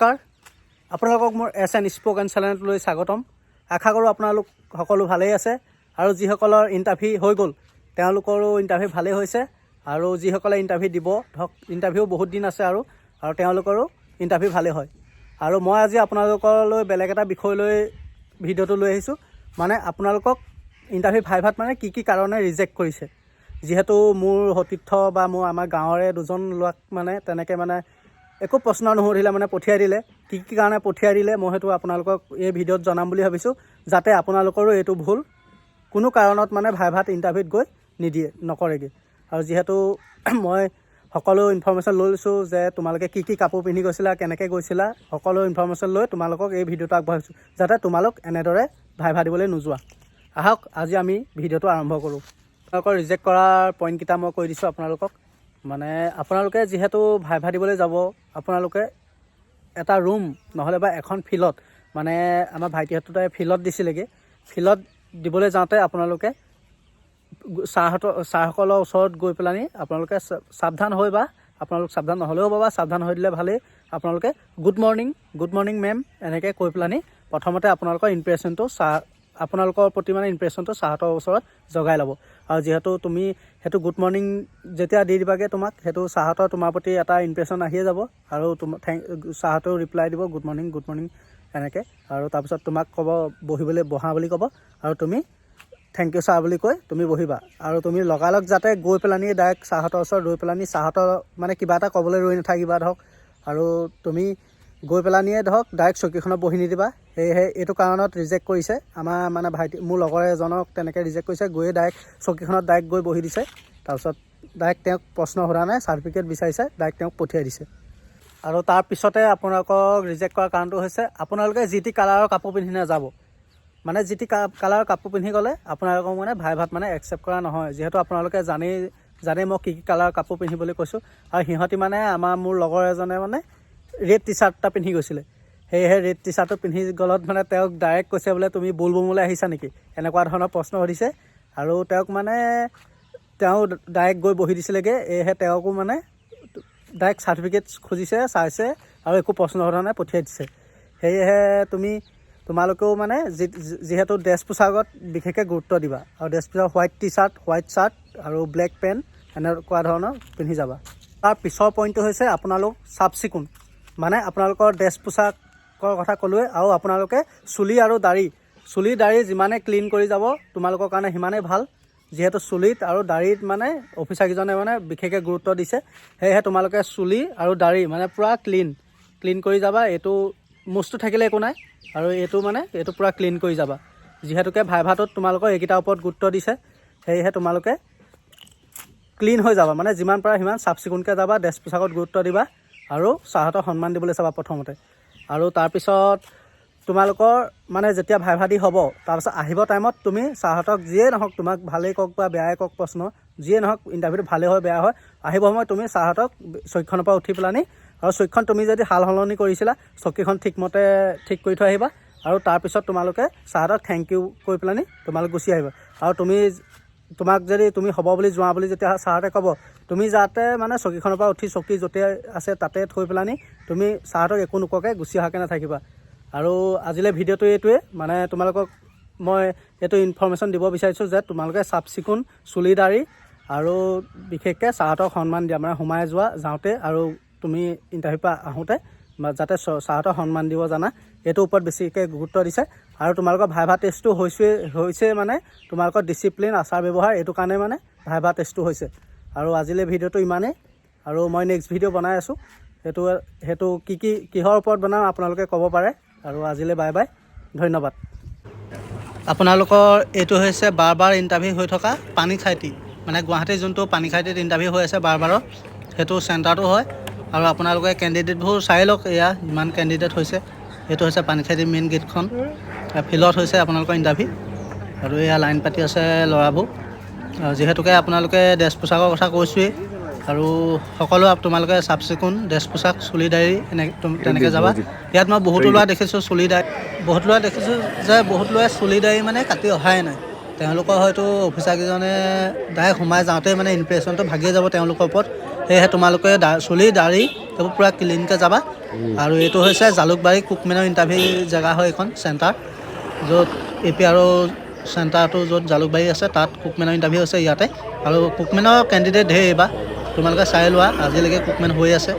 নমস্কাৰ আপোনালোকক মোৰ SN স্পোকেন চেনেললৈ স্বাগতম। আশা কৰোঁ আপোনালোক সকলো ভালেই আছে আৰু যিসকলৰ ইণ্টাৰভিউ হৈ গ'ল তেওঁলোকৰো ইণ্টাৰভিউ ভালেই হৈছে আৰু যিসকলে ইণ্টাৰভিউ দিব ধৰক ইণ্টাৰভিউ বহুত দিন আছে আৰু তেওঁলোকৰো ইণ্টাৰভিউ ভালেই হয়। আৰু মই আজি আপোনালোকলৈ বেলেগ এটা বিষয় লৈ ভিডিঅ'টো লৈ আহিছোঁ, মানে আপোনালোকক ইণ্টাৰভিউ ভাইভাত মানে কি কি কাৰণে ৰিজেক্ট কৰিছে। যিহেতু মোৰ সতীৰ্থ বা মোৰ আমাৰ গাঁৱৰে দুজন ল'ৰাক মানে তেনেকৈ মানে একো প্ৰশ্ন নুসুধিলে মানে পঠিয়াই দিলে। কি কি কাৰণে পঠিয়াই দিলে মই সেইটো আপোনালোকক এই ভিডিঅ'ত জনাম বুলি ভাবিছোঁ, যাতে আপোনালোকৰো এইটো ভুল কোনো কাৰণত মানে ভাইভাত ইণ্টাৰভিউত গৈ নকৰেগৈ। আৰু যিহেতু মই সকলো ইনফৰ্মেশ্যন লৈ লৈছোঁ যে তোমালোকে কি কি কাপোৰ পিন্ধি গৈছিলা, কেনেকৈ গৈছিলা, সকলো ইনফৰ্মেশ্যন লৈ তোমালোকক এই ভিডিঅ'টো আগবঢ়াইছোঁ, যাতে তোমালোক এনেদৰে ভাইভা দিবলৈ নোযোৱা। আহক আজি আমি ভিডিঅ'টো আৰম্ভ কৰোঁ। আপোনালোকৰ ৰিজেক্ট কৰাৰ পইণ্টকেইটা মই কৈ দিছোঁ আপোনালোকক। মানে আপোনালোকে যিহেতু ভাইভা দিবলৈ যাব, আপোনালোকে এটা ৰুম নহ'লে বা এখন ফিল্ডত, মানে আমাৰ ভাইটিহঁতে ফিল্ডত দিছিলেগৈ। ফিল্ডত দিবলৈ যাওঁতে আপোনালোকে ছাৰসকলৰ ওচৰত গৈ পেলানি আপোনালোকে সাৱধান হৈ বা আপোনালোক সাৱধান নহ'লেও হ'ব বা সাৱধান হৈ দিলে ভালেই। আপোনালোকে গুড মৰ্ণিং মেম এনেকৈ কৈ পেলানি প্ৰথমতে আপোনালোকৰ ইমপ্ৰেশ্যনটো আপোনালোকৰ প্ৰতি মানে ইমপ্ৰেশ্যনটো ছাৰহঁতৰ ওচৰত জগাই ল'ব। আৰু যিহেতু তুমি সেইটো গুড মৰ্ণিং যেতিয়া দি দিবাগৈ তোমাক, সেইটো ছাৰহঁতৰ তোমাৰ প্ৰতি এটা ইমপ্ৰেশ্যন আহিয়ে যাব আৰু ছাৰহঁতেও ৰিপ্লাই দিব গুড মৰ্ণিং এনেকৈ। আৰু তাৰপিছত তোমাক ক'ব বহা বুলি ক'ব আৰু তুমি থেংক ইউ ছাৰ বুলি কৈ তুমি বহিবা। আৰু তুমি লগালগ যাতে গৈ পেলানি ডাইৰেক্ট ছাৰহঁতৰ ওচৰত ৰৈ পেলানি ছাৰহঁতৰ মানে কিবা এটা ক'বলৈ ৰৈ নাথাকিবা ধৰক। আৰু তুমি গৈ পেলানিয়ে ধৰক ডাইৰেক্ট চকীখনত বহি নিদিবা। সেয়েহে এইটো কাৰণত ৰিজেক্ট কৰিছে আমাৰ মানে মোৰ লগৰ এজনক তেনেকৈ ৰিজেক্ট কৰিছে। গৈয়ে ডাইৰেক্ট চকীখনত ডাইৰেক্ট গৈ বহি দিছে। তাৰপিছত ডাইৰেক্ট তেওঁক প্ৰশ্ন সোধা নাই, চাৰ্টিফিকেট বিচাৰিছে, ডাইৰেক্ট তেওঁক পঠিয়াই দিছে। আৰু তাৰপিছতে আপোনালোকক ৰিজেক্ট কৰাৰ কাৰণটো হৈছে আপোনালোকে যি টি কালাৰৰ কাপোৰ পিন্ধি নাযাব। মানে যি টি কালাৰৰ কাপোৰ পিন্ধি গ'লে আপোনালোকক মানে ভাইভাত মানে একচেপ্ট কৰা নহয়। যিহেতু আপোনালোকে জানেই মই কি কি কালাৰৰ কাপোৰ পিন্ধিবলৈ কৈছোঁ। আৰু সিহঁতি মানে মোৰ লগৰ এজনে মানে ৰেড টি চাৰ্ট এটা পিন্ধি গৈছিলে। সেয়েহে ৰেড টি চাৰ্টটো পিন্ধি গ'লত মানে তেওঁক ডাইৰেক্ট কৈছে বোলে তুমি বোলবমলৈ আহিছা নেকি, এনেকুৱা ধৰণৰ প্ৰশ্ন সুধিছে। আৰু তেওঁক মানে তেওঁ ডাইৰেক্ট গৈ বহি দিছিলেগৈ। সেয়েহে তেওঁকো মানে ডাইৰেক্ট চাৰ্টিফিকেট খুজিছে, চাইছে আৰু একো প্ৰশ্ন সোধা নাই, পঠিয়াই দিছে। সেয়েহে তোমালোকেও মানে যিহেতু ড্ৰেছ পোছাকত বিশেষকৈ গুৰুত্ব দিবা। আৰু ড্ৰেছ পোছাক white T shirt, white shirt আৰু ব্লেক পেণ্ট এনেকুৱা ধৰণৰ পিন্ধি যাবা। তাৰ পিছৰ পইণ্টটো হৈছে আপোনালোক চাফ চিকুণ। মানে আপোনালোকৰ ড্ৰেছ পোছাকৰ কথা ক'লোৱে। আৰু আপোনালোকে চুলি দাড়ি যিমানে ক্লিন কৰি যাব তোমালোকৰ কাৰণে সিমানেই ভাল। যিহেতু চুলিত আৰু দাড়িত মানে অফিচাৰকেইজনে মানে বিশেষকৈ গুৰুত্ব দিছে। সেয়েহে তোমালোকে চুলি আৰু দাড়ি মানে পূৰা ক্লিন কৰি যাবা। এইটো মুচটো থাকিলে একো নাই, আৰু এইটো পূৰা ক্লিন কৰি যাবা। যিহেতুকে ভাইভাটোত তোমালোকৰ এইকেইটাৰ ওপৰত গুৰুত্ব দিছে, সেয়েহে তোমালোকে ক্লিন হৈ যাবা। মানে যিমান পাৰা সিমান চাফ চিকুণকৈ যাবা, ড্ৰেছ পোছাকত গুৰুত্ব দিবা আৰু ছাৰহঁতক সন্মান দিবলৈ চাবা প্ৰথমতে। আৰু তাৰপিছত তোমালোকৰ মানে যেতিয়া ভাইভা দি হ'ব, তাৰপিছত আহিব টাইমত তুমি ছাৰহঁতক যিয়ে নহওক, তোমাক ভালেই কওক বা বেয়াই কওক, প্ৰশ্ন যিয়ে নহওক, ইণ্টাৰভিউটো ভালেই হয় বেয়া হয়, আহিব সময়ত তুমি ছাৰহঁতক চকীখনৰ পৰা উঠি পেলানি, আৰু চকীখন তুমি যদি সাল সলনি কৰিছিলা চকীখন ঠিকমতে ঠিক কৰি থৈ আহিবা। আৰু তাৰপিছত তোমালোকে ছাৰহঁতক থেংক ইউ কৈ পেলানি তোমালোক গুচি আহিবা। আৰু তোমাক যদি তুমি হ'ব বুলি যোৱা বুলি যেতিয়া ছাৰহঁতে ক'ব, তুমি যাতে মানে চকীখনৰ পৰা উঠি চকী য'তে আছে তাতে থৈ পেলানি তুমি ছাৰহঁতক একো নোকোৱাকৈ গুচি অহাকৈ নাথাকিবা। আৰু আজিলৈ ভিডিঅ'টো এইটোৱে, মানে তোমালোকক মই এইটো ইনফৰ্মেশ্যন দিব বিচাৰিছোঁ যে তোমালোকে চাফ চিকুণ, চুলি দাড়ি আৰু বিশেষকৈ ছাৰহঁতক সন্মান দিয়া, মানে সোমাই যাওঁতে আৰু তুমি ইণ্টাৰভিউৰ পৰা আহোঁতে যাতে ছাৰহঁতক সন্মান দিব জানা, এইটোৰ ওপৰত বেছিকৈ গুৰুত্ব দিছে। আৰু তোমালোকৰ ভাইভা টেষ্টটো হৈছে মানে তোমালোকৰ ডিচিপ্লিন, আচাৰ ব্যৱহাৰ, এইটো কাৰণে মানে ভাইভা টেষ্টটো হৈছে। আৰু আজিলৈ ভিডিঅ'টো ইমানেই, আৰু মই নেক্সট ভিডিঅ' বনাই আছোঁ। সেইটো কিহৰ ওপৰত বনাম আপোনালোকে ক'ব পাৰে। আৰু আজিলৈ বাই বাই, ধন্যবাদ। আপোনালোকৰ এইটো হৈছে বাৰ ইণ্টাৰভিউ হৈ থকা পানীখাইটি, মানে গুৱাহাটীৰ যোনটো পানীখাইটিত ইণ্টাৰভিউ হৈ আছে বাৰৰ, সেইটো চেণ্টাৰটো হয়। আৰু আপোনালোকে কেণ্ডিডেটবোৰ চাই লওক, এয়া ইমান কেণ্ডিডেট হৈছে। এইটো হৈছে পানীখাইটিৰ মেইন গেটখন, ফিল্ডত হৈছে আপোনালোকৰ ইণ্টাৰভিউ। আৰু এয়া লাইন পাতি আছে ল'ৰাবোৰ। যিহেতুকে আপোনালোকে ড্ৰেছ পোছাকৰ কথা কৈছোৱেই, আৰু সকলো তোমালোকে চাফ চিকুণ ড্ৰেছ পোছাক, চুলি দাড়ি তেনেকৈ যাবা। ইয়াত মই বহুতো ল'ৰা দেখিছোঁ বহুত ল'ৰাই চুলি দাড়ি মানে কাটি অহাই নাই। তেওঁলোকৰ হয়তো অফিচাৰকেইজনে ডাইৰেক্ট সোমাই যাওঁতে মানে ইমপ্ৰেশ্যনটো ভাগিয়ে যাব তেওঁলোকৰ ওপৰত। সেয়েহে তোমালোকে চুলি দাড়ি এইবোৰ পূৰা ক্লিনকৈ যাবা। আৰু এইটো হৈছে জালুকবাৰী কুকমেনৰ ইণ্টাৰভিউ জেগা হয়, এইখন চেণ্টাৰ, য'ত APR চেণ্টাৰটো য'ত জালুকবাৰী আছে তাত কুকমেনৰ ইণ্টাৰভিউ হৈছে ইয়াতে। আৰু কুকমেনৰ কেণ্ডিডেট ধেৰ এইবাৰ, তোমালোকে চাই লোৱা, আজিলৈকে কুকমেন হৈ আছে।